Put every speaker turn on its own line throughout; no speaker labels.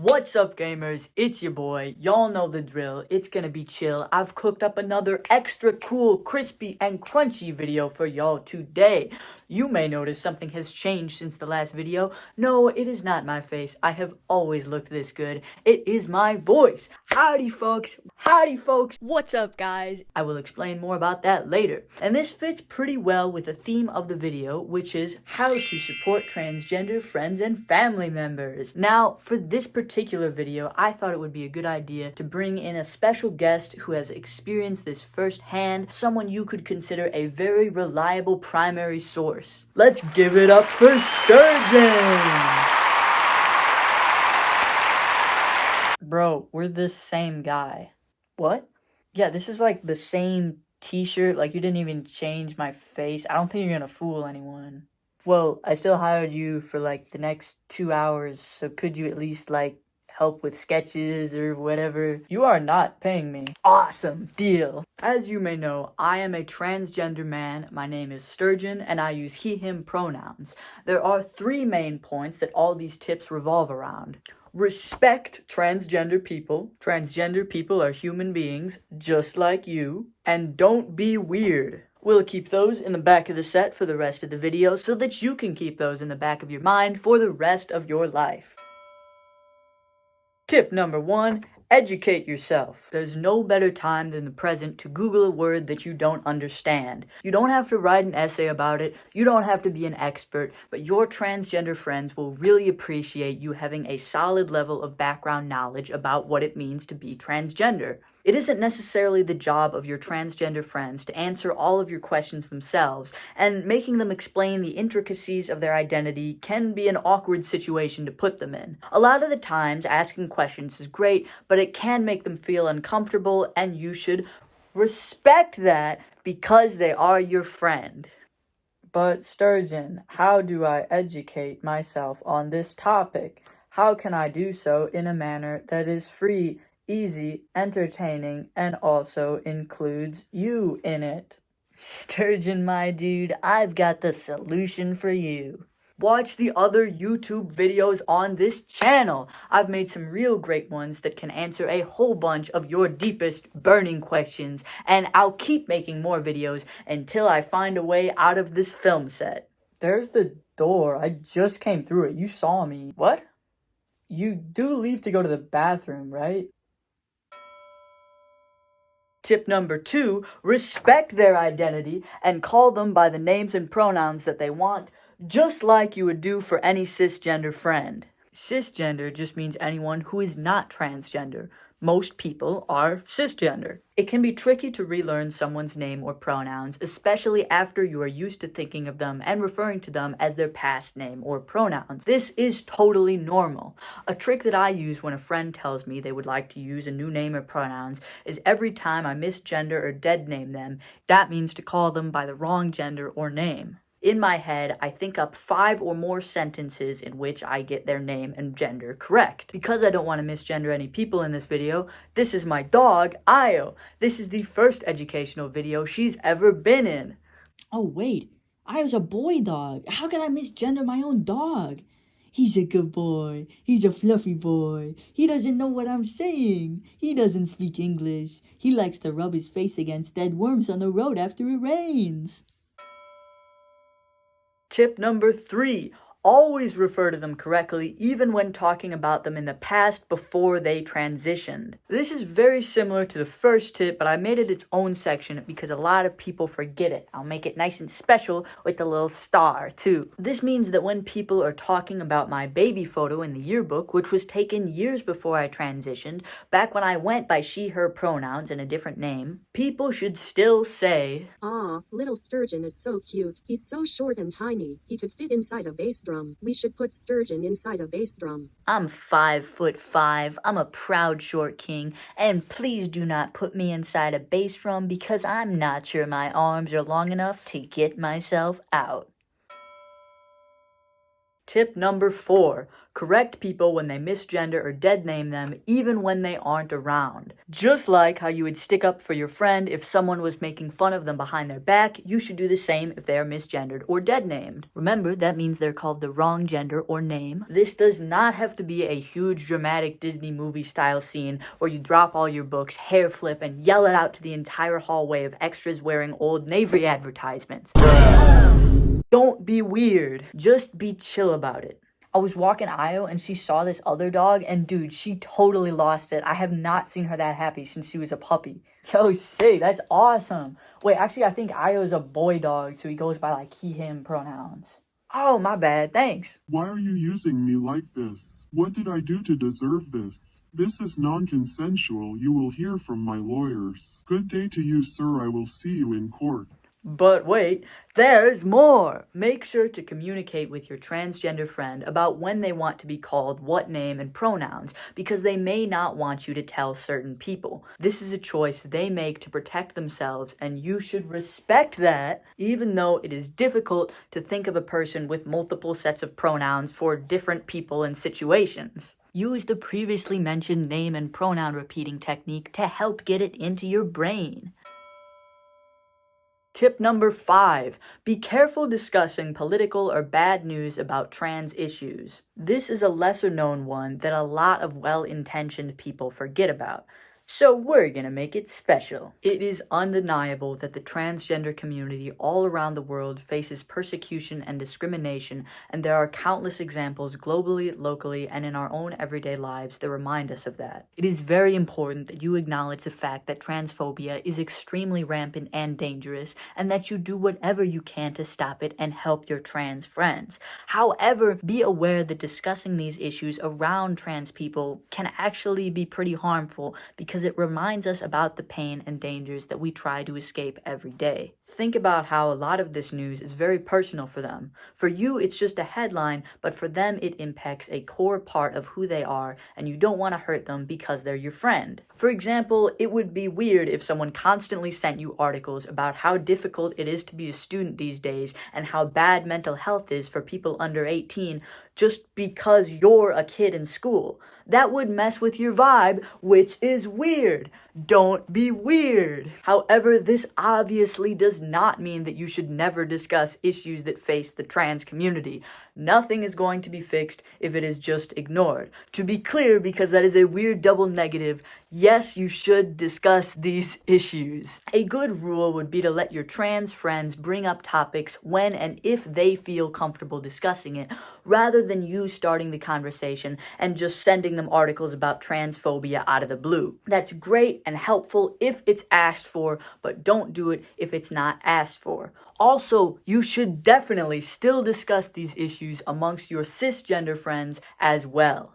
What's up, gamers? It's your boy. Y'all know the drill. It's gonna be chill. I've cooked up another extra cool, crispy, and crunchy video for y'all today. You may notice something has changed since the last video. No, it is not my face. I have always looked this good. It is my voice. Howdy, folks. Howdy, folks. What's up, guys? I will explain more about that later. And this fits pretty well with the theme of the video, which is how to support transgender friends and family members. Now, for this particular video, I thought it would be a good idea to bring in a special guest who has experienced this firsthand, someone you could consider a very reliable primary source. Let's give it up for Sturgeon! Bro, we're the same guy. What? Yeah, this is like the same t-shirt, like you didn't even change my face. I don't think you're gonna fool anyone. Well, I still hired you for like the next 2 hours, so could you at least like help with sketches or whatever? You are not paying me. Awesome, deal. As you may know, I am a transgender man. My name is Sturgeon and I use he, him pronouns. There are 3 main points that all these tips revolve around. Respect transgender people. Transgender people are human beings, just like you. And don't be weird. We'll keep those in the back of the set for the rest of the video so that you can keep those in the back of your mind for the rest of your life. Tip number 1, educate yourself. There's no better time than the present to Google a word that you don't understand. You don't have to write an essay about it, you don't have to be an expert, but your transgender friends will really appreciate you having a solid level of background knowledge about what it means to be transgender. It isn't necessarily the job of your transgender friends to answer all of your questions themselves, and making them explain the intricacies of their identity can be an awkward situation to put them in. A lot of the times, asking questions is great, but it can make them feel uncomfortable, and you should respect that because they are your friend. But Sturgeon, how do I educate myself on this topic? How can I do so in a manner that is free, easy, entertaining, and also includes you in it? Sturgeon, my dude, I've got the solution for you. Watch the other YouTube videos on this channel. I've made some real great ones that can answer a whole bunch of your deepest burning questions, and I'll keep making more videos until I find a way out of this film set. There's the door. I just came through it. You saw me. What? You do leave to go to the bathroom, right? Tip number 2, respect their identity and call them by the names and pronouns that they want, just like you would do for any cisgender friend. Cisgender just means anyone who is not transgender. Most people are cisgender. It can be tricky to relearn someone's name or pronouns, especially after you are used to thinking of them and referring to them as their past name or pronouns. This is totally normal. A trick that I use when a friend tells me they would like to use a new name or pronouns is every time I misgender or dead name them, that means to call them by the wrong gender or name. In my head, I think up 5 or more sentences in which I get their name and gender correct. Because I don't want to misgender any people in this video, this is my dog, Io. This is the first educational video she's ever been in.
Oh wait, Io's a boy dog. How can I misgender my own dog? He's a good boy. He's a fluffy boy. He doesn't know what I'm saying. He doesn't speak English. He likes to rub his face against dead worms on the road after it rains.
Tip number 3, always refer to them correctly even when talking about them in the past before they transitioned. This is very similar to the first tip, but I made it its own section because a lot of people forget it. I'll make it nice and special with the little star too. This means that when people are talking about my baby photo in the yearbook, which was taken years before I transitioned, back when I went by she, her pronouns and a different name, people should still say,
"Aw, little Sturgeon is so cute. He's so short and tiny. He could fit inside a bass drum. We should put Sturgeon inside a bass drum."
I'm 5'5". I'm a proud short king, and please do not put me inside a bass drum because I'm not sure my arms are long enough to get myself out. Tip number 4. Correct people when they misgender or dead name them, even when they aren't around. Just like how you would stick up for your friend if someone was making fun of them behind their back, you should do the same if they are misgendered or dead named. Remember, that means they're called the wrong gender or name. This does not have to be a huge dramatic Disney movie style scene where you drop all your books, hair flip, and yell it out to the entire hallway of extras wearing Old Navy advertisements. Don't be weird. Just be chill about it. I was walking Io and she saw this other dog and dude, she totally lost it. I have not seen her that happy since she was a puppy. Yo, sick. That's awesome. Wait, actually, I think Io's a boy dog, so he goes by like he, him pronouns. Oh, my bad. Thanks.
Why are you using me like this? What did I do to deserve this? This is non-consensual. You will hear from my lawyers. Good day to you, sir. I will see you in court.
But wait, there's more! Make sure to communicate with your transgender friend about when they want to be called what name and pronouns, because they may not want you to tell certain people. This is a choice they make to protect themselves, and you should respect that, even though it is difficult to think of a person with multiple sets of pronouns for different people and situations. Use the previously mentioned name and pronoun repeating technique to help get it into your brain. Tip number 5. Be careful discussing political or bad news about trans issues. This is a lesser known one that a lot of well-intentioned people forget about. So we're gonna make it special. It is undeniable that the transgender community all around the world faces persecution and discrimination, and there are countless examples globally, locally, and in our own everyday lives that remind us of that. It is very important that you acknowledge the fact that transphobia is extremely rampant and dangerous, and that you do whatever you can to stop it and help your trans friends. However, be aware that discussing these issues around trans people can actually be pretty harmful because it reminds us about the pain and dangers that we try to escape every day. Think about how a lot of this news is very personal for them. For you, it's just a headline, but for them, it impacts a core part of who they are, and you don't want to hurt them because they're your friend. For example, it would be weird if someone constantly sent you articles about how difficult it is to be a student these days and how bad mental health is for people under 18 just because you're a kid in school. That would mess with your vibe, which is weird. Don't be weird. However, this obviously does not mean that you should never discuss issues that face the trans community. Nothing is going to be fixed if it is just ignored. To be clear, because that is a weird double negative, yes, you should discuss these issues. A good rule would be to let your trans friends bring up topics when and if they feel comfortable discussing it, rather than you starting the conversation and just sending them articles about transphobia out of the blue. That's great and helpful if it's asked for, but don't do it if it's not asked for. Also, you should definitely still discuss these issues amongst your cisgender friends as well.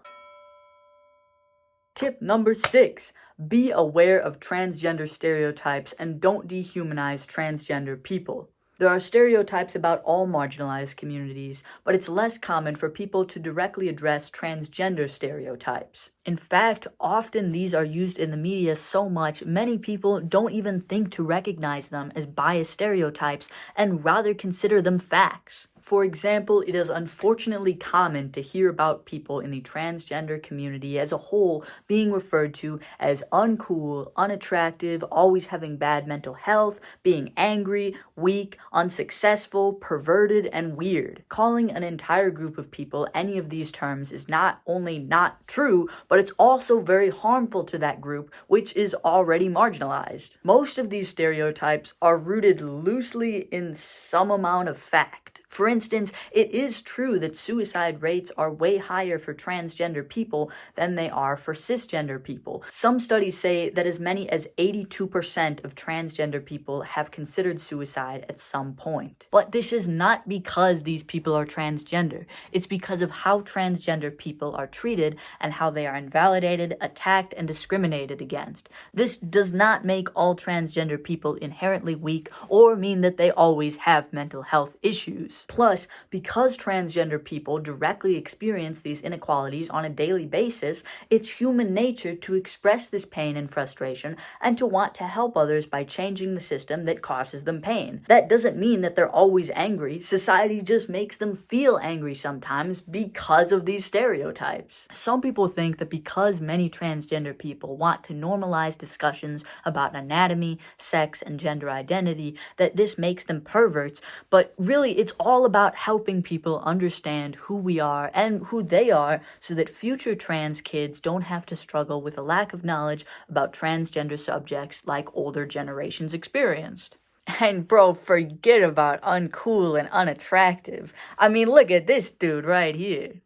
Tip number 6. Be aware of transgender stereotypes and don't dehumanize transgender people. There are stereotypes about all marginalized communities, but it's less common for people to directly address transgender stereotypes. In fact, often these are used in the media so much, many people don't even think to recognize them as biased stereotypes and rather consider them facts. For example, it is unfortunately common to hear about people in the transgender community as a whole being referred to as uncool, unattractive, always having bad mental health, being angry, weak, unsuccessful, perverted, and weird. Calling an entire group of people any of these terms is not only not true, but it's also very harmful to that group, which is already marginalized. Most of these stereotypes are rooted loosely in some amount of fact. For instance, it is true that suicide rates are way higher for transgender people than they are for cisgender people. Some studies say that as many as 82% of transgender people have considered suicide at some point. But this is not because these people are transgender. It's because of how transgender people are treated and how they are invalidated, attacked, and discriminated against. This does not make all transgender people inherently weak or mean that they always have mental health issues. issues. Plus, because transgender people directly experience these inequalities on a daily basis, it's human nature to express this pain and frustration and to want to help others by changing the system that causes them pain. That doesn't mean that they're always angry. Society just makes them feel angry sometimes because of these stereotypes. Some people think that because many transgender people want to normalize discussions about anatomy, sex, and gender identity, that this makes them perverts, but really it's all about helping people understand who we are and who they are so that future trans kids don't have to struggle with a lack of knowledge about transgender subjects like older generations experienced. And bro, forget about uncool and unattractive. I mean, look at this dude right here.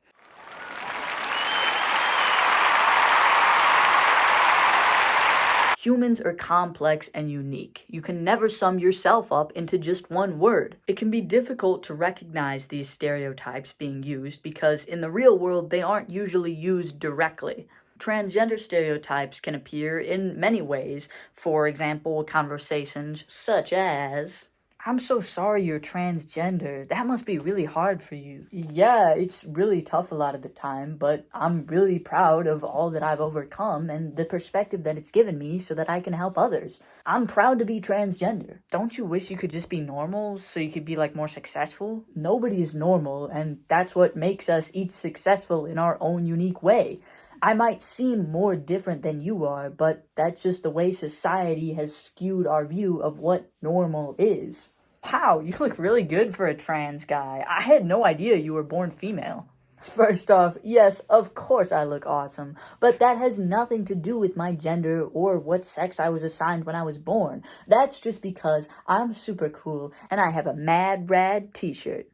Humans are complex and unique. You can never sum yourself up into just one word. It can be difficult to recognize these stereotypes being used because in the real world they aren't usually used directly. Transgender stereotypes can appear in many ways. For example, conversations such as, "I'm so sorry you're transgender. That must be really hard for you." Yeah, it's really tough a lot of the time, but I'm really proud of all that I've overcome and the perspective that it's given me so that I can help others. I'm proud to be transgender. Don't you wish you could just be normal so you could be more successful? Nobody is normal, and that's what makes us each successful in our own unique way. I might seem more different than you are, but that's just the way society has skewed our view of what normal is. Wow, you look really good for a trans guy. I had no idea you were born female. First off, yes, of course I look awesome, but that has nothing to do with my gender or what sex I was assigned when I was born. That's just because I'm super cool and I have a mad rad t-shirt.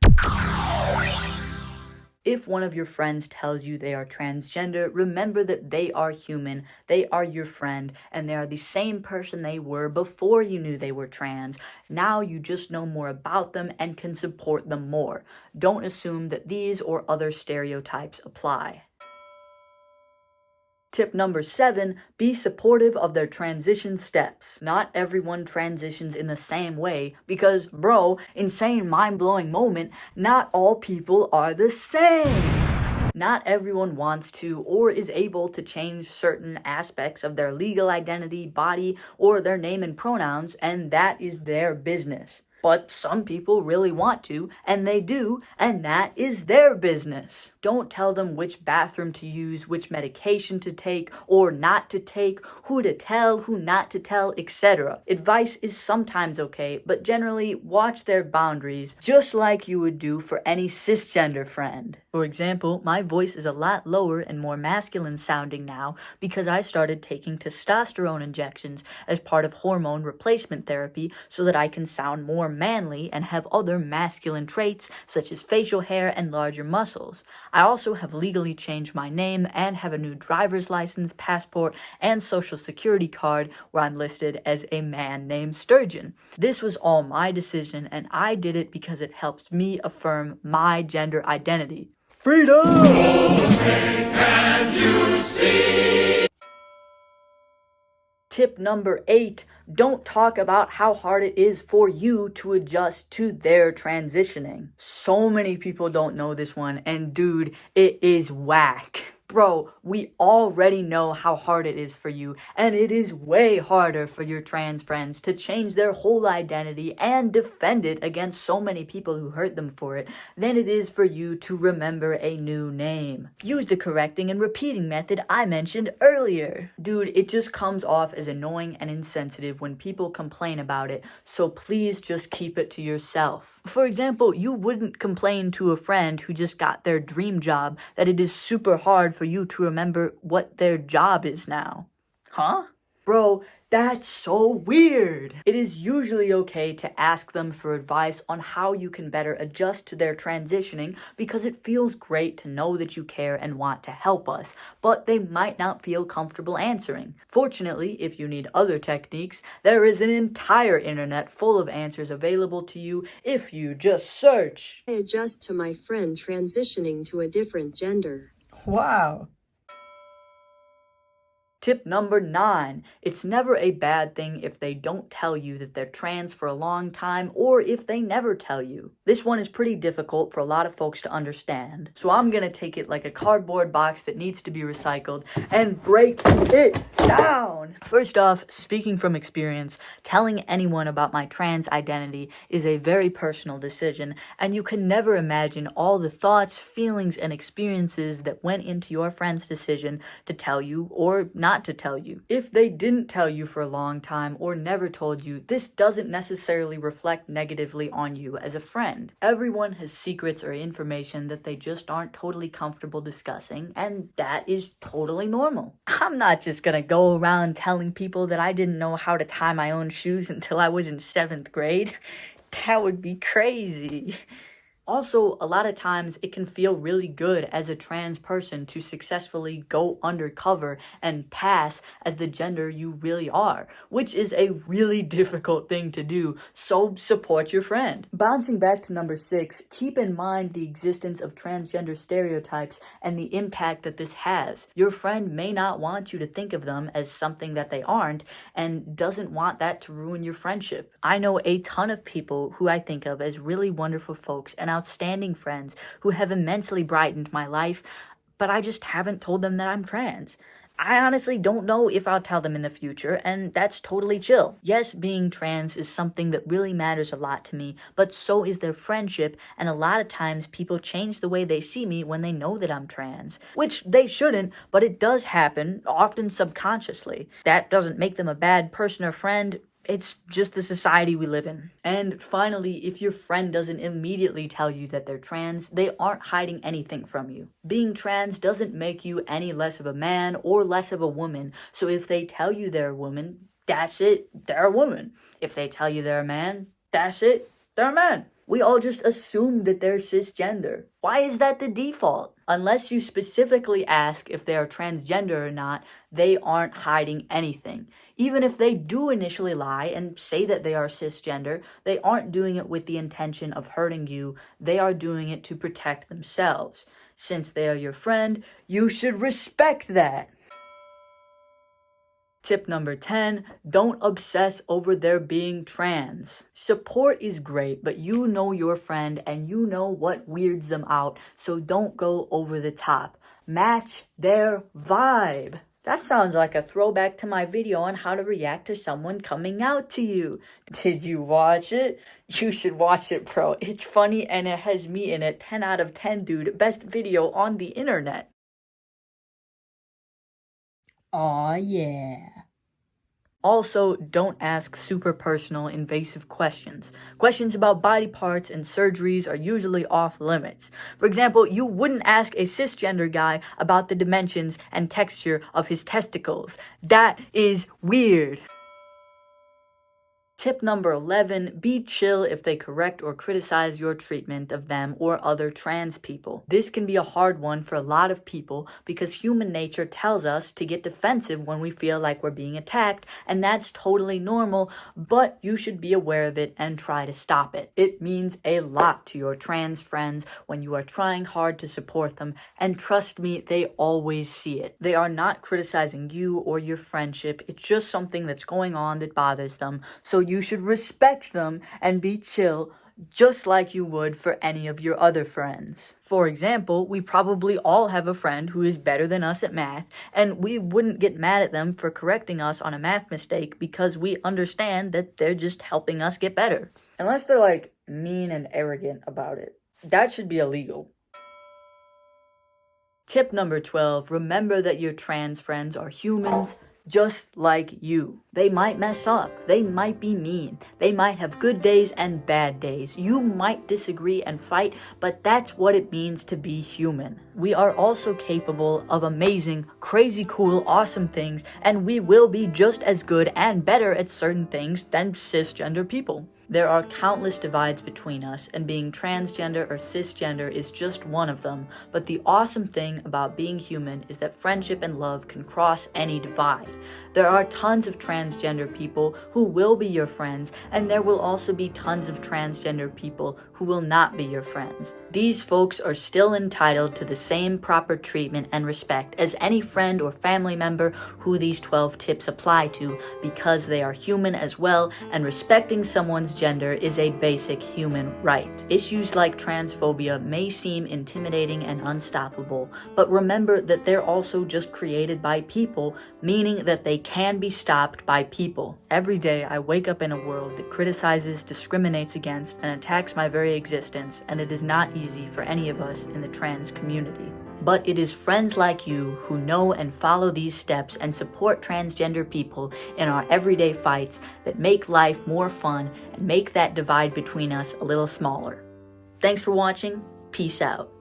If one of your friends tells you they are transgender, remember that they are human, they are your friend, and they are the same person they were before you knew they were trans. Now you just know more about them and can support them more. Don't assume that these or other stereotypes apply. Tip number 7, be supportive of their transition steps. Not everyone transitions in the same way because, bro, insane mind-blowing moment, not all people are the same. Not everyone wants to or is able to change certain aspects of their legal identity, body, or their name and pronouns, and that is their business. But some people really want to, and they do, and that is their business. Don't tell them which bathroom to use, which medication to take or not to take, who to tell, who not to tell, etc. Advice is sometimes okay, but generally watch their boundaries, just like you would do for any cisgender friend. For example, my voice is a lot lower and more masculine sounding now because I started taking testosterone injections as part of hormone replacement therapy so that I can sound more manly and have other masculine traits such as facial hair and larger muscles. I also have legally changed my name and have a new driver's license, passport, and social security card where I'm listed as a man named Sturgeon. This was all my decision and I did it because it helps me affirm my gender identity. Freedom! Can you see? Tip number 8, don't talk about how hard it is for you to adjust to their transitioning. So many people don't know this one, and dude, it is whack. Bro, we already know how hard it is for you, and it is way harder for your trans friends to change their whole identity and defend it against so many people who hurt them for it than it is for you to remember a new name. Use the correcting and repeating method I mentioned earlier. Dude, it just comes off as annoying and insensitive when people complain about it, so please just keep it to yourself. For example, you wouldn't complain to a friend who just got their dream job that it is super hard for you to remember what their job is now. Huh? Bro, that's so weird. It is usually okay to ask them for advice on how you can better adjust to their transitioning because it feels great to know that you care and want to help us, but they might not feel comfortable answering. Fortunately, if you need other techniques, there is an entire internet full of answers available to you if you just search.
I adjust to my friend transitioning to a different gender.
Wow. Tip number 9. It's never a bad thing if they don't tell you that they're trans for a long time or if they never tell you. This one is pretty difficult for a lot of folks to understand, so I'm gonna take it like a cardboard box that needs to be recycled and break it down. First off, speaking from experience, telling anyone about my trans identity is a very personal decision, and you can never imagine all the thoughts, feelings, and experiences that went into your friend's decision to tell you or not to tell you. If they didn't tell you for a long time or never told you, this doesn't necessarily reflect negatively on you as a friend. Everyone has secrets or information that they just aren't totally comfortable discussing, and that is totally normal. I'm not just gonna go around telling people that I didn't know how to tie my own shoes until I was in 7th grade. That would be crazy. Also, a lot of times it can feel really good as a trans person to successfully go undercover and pass as the gender you really are, which is a really difficult thing to do, so support your friend. Bouncing back to number 6, keep in mind the existence of transgender stereotypes and the impact that this has. Your friend may not want you to think of them as something that they aren't and doesn't want that to ruin your friendship. I know a ton of people who I think of as really wonderful folks and outstanding friends who have immensely brightened my life, but I just haven't told them that I'm trans. I honestly don't know if I'll tell them in the future, and that's totally chill. Yes, being trans is something that really matters a lot to me, but so is their friendship, and a lot of times people change the way they see me when they know that I'm trans. Which they shouldn't, but it does happen, often subconsciously. That doesn't make them a bad person or friend. It's just the society we live in. And finally, if your friend doesn't immediately tell you that they're trans, they aren't hiding anything from you. Being trans doesn't make you any less of a man or less of a woman. So if they tell you they're a woman, that's it, they're a woman. If they tell you they're a man, that's it, they're a man. We all just assume that they're cisgender. Why is that the default? Unless you specifically ask if they are transgender or not, they aren't hiding anything. Even if they do initially lie and say that they are cisgender, they aren't doing it with the intention of hurting you. They are doing it to protect themselves. Since they are your friend, you should respect that. Tip number 10, don't obsess over their being trans. Support is great, but you know your friend and you know what weirds them out, so don't go over the top. Match their vibe. That sounds like a throwback to my video on how to react to someone coming out to you. Did you watch it? You should watch it, bro. It's funny and it has me in it. 10 out of 10, dude. Best video on the internet.
Aw, yeah.
Also, don't ask super personal, invasive questions. Questions about body parts and surgeries are usually off limits. For example, you wouldn't ask a cisgender guy about the dimensions and texture of his testicles. That is weird. Tip number 11, be chill if they correct or criticize your treatment of them or other trans people. This can be a hard one for a lot of people because human nature tells us to get defensive when we feel like we're being attacked, and that's totally normal, but you should be aware of it and try to stop it. It means a lot to your trans friends when you are trying hard to support them, and trust me, they always see it. They are not criticizing you or your friendship, it's just something that's going on that bothers them, so you should respect them and be chill just like you would for any of your other friends. For example, we probably all have a friend who is better than us at math, and we wouldn't get mad at them for correcting us on a math mistake because we understand that they're just helping us get better. Unless they're like mean and arrogant about it. That should be illegal. Tip number 12, remember that your trans friends are humans just like you. They might mess up, they might be mean, they might have good days and bad days. You might disagree and fight, but that's what it means to be human. We are also capable of amazing, crazy cool, awesome things, and we will be just as good and better at certain things than cisgender people. There are countless divides between us, and being transgender or cisgender is just one of them, but the awesome thing about being human is that friendship and love can cross any divide. There are tons of transgender people who will be your friends, and there will also be tons of transgender people who will not be your friends. These folks are still entitled to the same proper treatment and respect as any friend or family member who these 12 tips apply to, because they are human as well, and respecting someone's gender is a basic human right. Issues like transphobia may seem intimidating and unstoppable, but remember that they're also just created by people, meaning that they can be stopped by people. Every day I wake up in a world that criticizes, discriminates against, and attacks my very existence, and it is not easy for any of us in the trans community. But it is friends like you who know and follow these steps and support transgender people in our everyday fights that make life more fun and make that divide between us a little smaller. Thanks for watching. Peace out.